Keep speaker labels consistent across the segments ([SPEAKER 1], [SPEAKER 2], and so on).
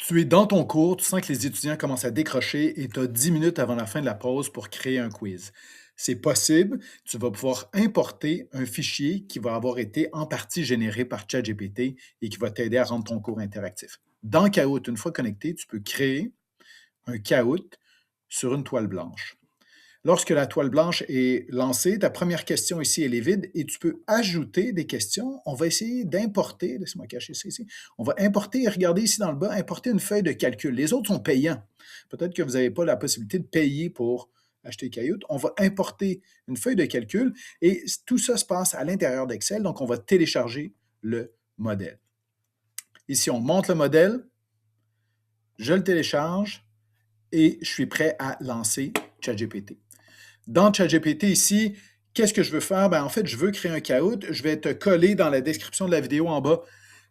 [SPEAKER 1] Tu es dans ton cours, tu sens que les étudiants commencent à décrocher et tu as 10 minutes avant la fin de la pause pour créer un quiz. C'est possible, tu vas pouvoir importer un fichier qui va avoir été en partie généré par ChatGPT et qui va t'aider à rendre ton cours interactif. Dans Kahoot, une fois connecté, tu peux créer un Kahoot sur une toile blanche. Lorsque la toile blanche est lancée, ta première question ici, elle est vide et tu peux ajouter des questions. On va essayer d'importer, laisse-moi cacher ça ici. On va importer et regarder ici dans le bas, importer une feuille de calcul. Les autres sont payants. Peut-être que vous n'avez pas la possibilité de payer pour acheter Kahoot. On va importer une feuille de calcul et tout ça se passe à l'intérieur d'Excel. Donc, on va télécharger le modèle. Ici, on monte le modèle, je le télécharge et je suis prêt à lancer ChatGPT. Dans ChatGPT ici, qu'est-ce que je veux faire? En fait, je veux créer un Kahoot. Je vais te coller dans la description de la vidéo en bas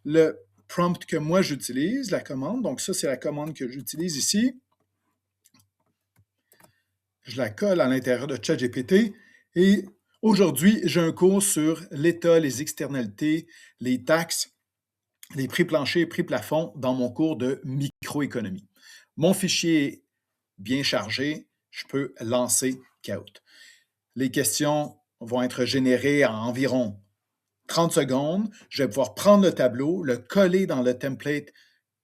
[SPEAKER 1] le prompt que moi j'utilise, la commande. Donc ça, c'est la commande que j'utilise ici. Je la colle à l'intérieur de ChatGPT et aujourd'hui, j'ai un cours sur l'État, les externalités, les taxes, les prix planchers et prix plafonds dans mon cours de microéconomie. Mon fichier est bien chargé, je peux lancer Kahoot. Les questions vont être générées en environ 30 secondes. Je vais pouvoir prendre le tableau, le coller dans le template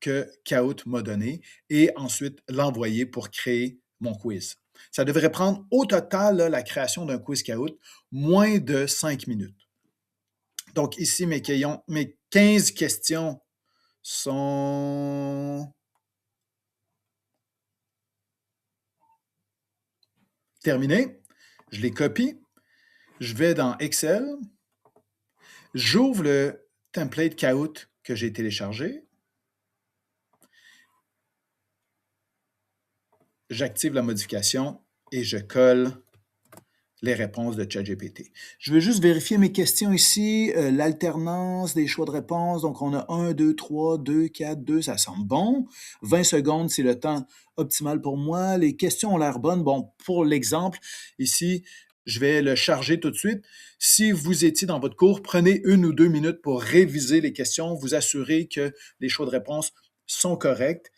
[SPEAKER 1] que Kahoot m'a donné et ensuite l'envoyer pour créer mon quiz. Ça devrait prendre au total, là, la création d'un quiz Kahoot, moins de 5 minutes. Donc ici, mes 15 questions sont terminées. Je les copie. Je vais dans Excel. J'ouvre le template Kahoot que j'ai téléchargé. J'active la modification et je colle les réponses de ChatGPT. Je veux juste vérifier mes questions ici, l'alternance des choix de réponse. Donc, on a 1, 2, 3, 2, 4, 2, ça semble bon. 20 secondes, c'est le temps optimal pour moi. Les questions ont l'air bonnes. Bon, pour l'exemple, ici, je vais le charger tout de suite. Si vous étiez dans votre cours, prenez 1 ou 2 minutes pour réviser les questions, vous assurer que les choix de réponse sont corrects.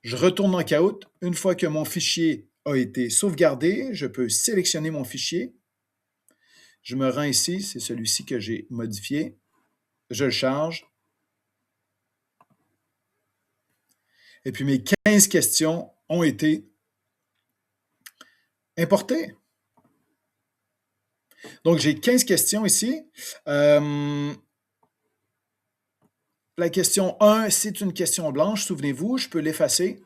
[SPEAKER 1] Je retourne dans Kahoot. Une fois que mon fichier a été sauvegardé, je peux sélectionner mon fichier. Je me rends ici, c'est celui-ci que j'ai modifié. Je le charge. Et puis mes 15 questions ont été importées. Donc j'ai 15 questions ici. La question 1, c'est une question blanche, souvenez-vous, je peux l'effacer.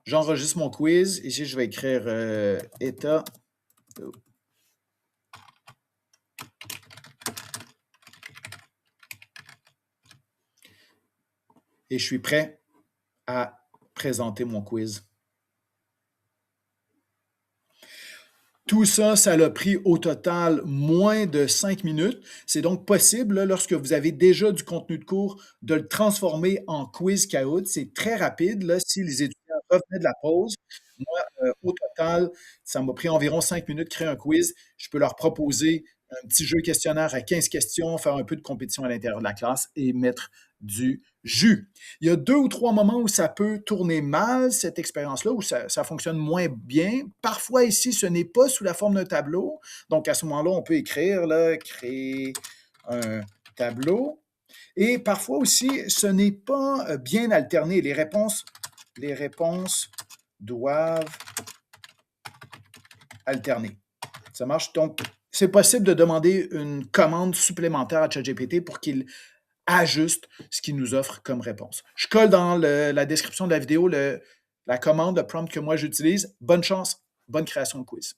[SPEAKER 1] J'enregistre mon quiz. Ici, je vais écrire état. Et je suis prêt à présenter mon quiz. Tout ça, ça l'a pris au total moins de 5 minutes. C'est donc possible, là, lorsque vous avez déjà du contenu de cours, de le transformer en quiz Kahoot. C'est très rapide, là, si les étudiants revenaient de la pause. Moi, au total, ça m'a pris environ 5 minutes de créer un quiz. Je peux leur proposer un petit jeu questionnaire à 15 questions, faire un peu de compétition à l'intérieur de la classe et mettre du jus. Il y a 2 ou 3 moments où ça peut tourner mal, cette expérience-là, où ça fonctionne moins bien. Parfois, ici, ce n'est pas sous la forme d'un tableau. Donc, à ce moment-là, on peut écrire, là, créer un tableau. Et parfois aussi, ce n'est pas bien alterné. Les réponses doivent alterner. Ça marche. Donc, c'est possible de demander une commande supplémentaire à ChatGPT pour qu'il ajuste ce qu'il nous offre comme réponse. Je colle dans la description de la vidéo la commande, le prompt que moi j'utilise. Bonne chance, bonne création de quiz.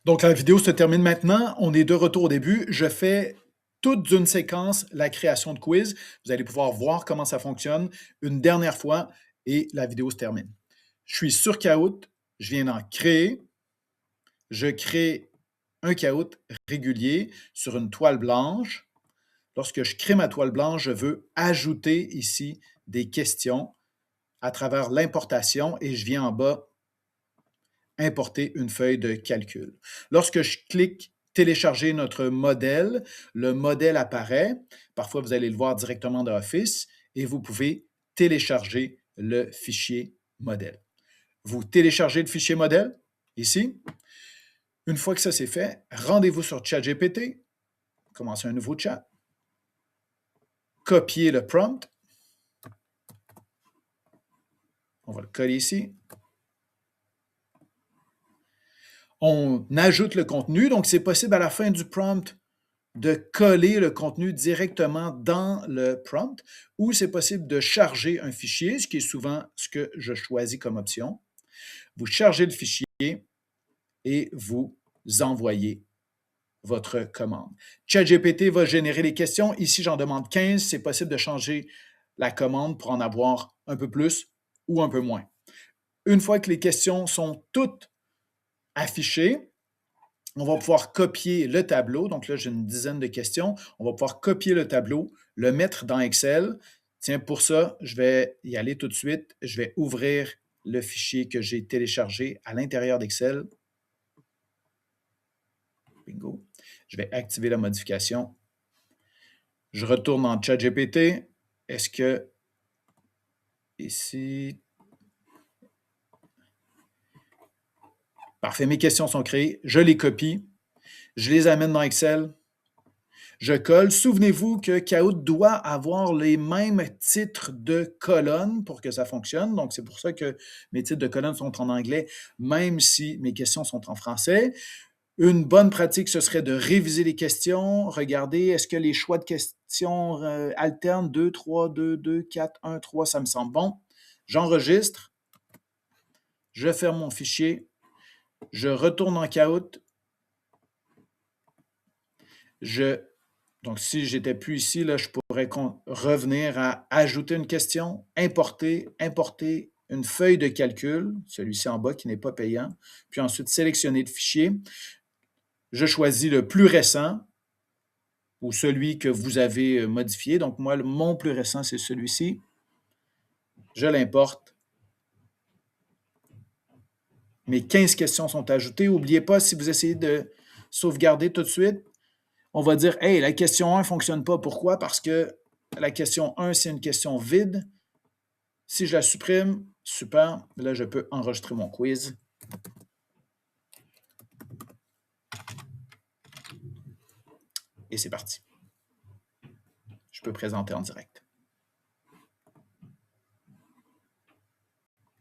[SPEAKER 1] Donc, la vidéo se termine maintenant. On est de retour au début. Je fais toute d'une séquence la création de quiz. Vous allez pouvoir voir comment ça fonctionne une dernière fois et la vidéo se termine. Je suis sur Kahoot. Je viens d'en créer. Je crée un Kahoot régulier sur une toile blanche. Lorsque je crée ma toile blanche, je veux ajouter ici des questions à travers l'importation et je viens en bas importer une feuille de calcul. Lorsque je clique télécharger notre modèle. Le modèle apparaît. Parfois, vous allez le voir directement dans Office et vous pouvez télécharger le fichier modèle. Vous téléchargez le fichier modèle ici. Une fois que ça c'est fait, rendez-vous sur ChatGPT, commencez un nouveau chat, copiez le prompt, on va le coller ici. On ajoute le contenu, donc c'est possible à la fin du prompt de coller le contenu directement dans le prompt ou c'est possible de charger un fichier, ce qui est souvent ce que je choisis comme option. Vous chargez le fichier et vous envoyez votre commande. ChatGPT va générer les questions. Ici, j'en demande 15. C'est possible de changer la commande pour en avoir un peu plus ou un peu moins. Une fois que les questions sont toutes affichées, on va pouvoir copier le tableau. Donc là, j'ai une dizaine de questions. On va pouvoir copier le tableau, le mettre dans Excel. Tiens, pour ça, je vais y aller tout de suite. Je vais ouvrir le fichier que j'ai téléchargé à l'intérieur d'Excel. Bingo. Je vais activer la modification. Je retourne dans ChatGPT. Est-ce que ici... Parfait, mes questions sont créées. Je les copie. Je les amène dans Excel. Je colle. Souvenez-vous que Kahoot doit avoir les mêmes titres de colonnes pour que ça fonctionne. Donc, c'est pour ça que mes titres de colonnes sont en anglais, même si mes questions sont en français. Une bonne pratique, ce serait de réviser les questions. Regardez, est-ce que les choix de questions alternent 2, 3, 2, 2, 4, 1, 3, ça me semble bon. J'enregistre. Je ferme mon fichier. Je retourne en Kahoot. Donc, si je n'étais plus ici, là, je pourrais revenir à ajouter une question, importer une feuille de calcul, celui-ci en bas qui n'est pas payant, puis ensuite sélectionner le fichier. Je choisis le plus récent ou celui que vous avez modifié. Donc, moi, mon plus récent, c'est celui-ci. Je l'importe. Mes 15 questions sont ajoutées. N'oubliez pas, si vous essayez de sauvegarder tout de suite, on va dire, hey, la question 1 ne fonctionne pas. Pourquoi? Parce que la question 1, c'est une question vide. Si je la supprime, super. Là, je peux enregistrer mon quiz. Et c'est parti. Je peux présenter en direct.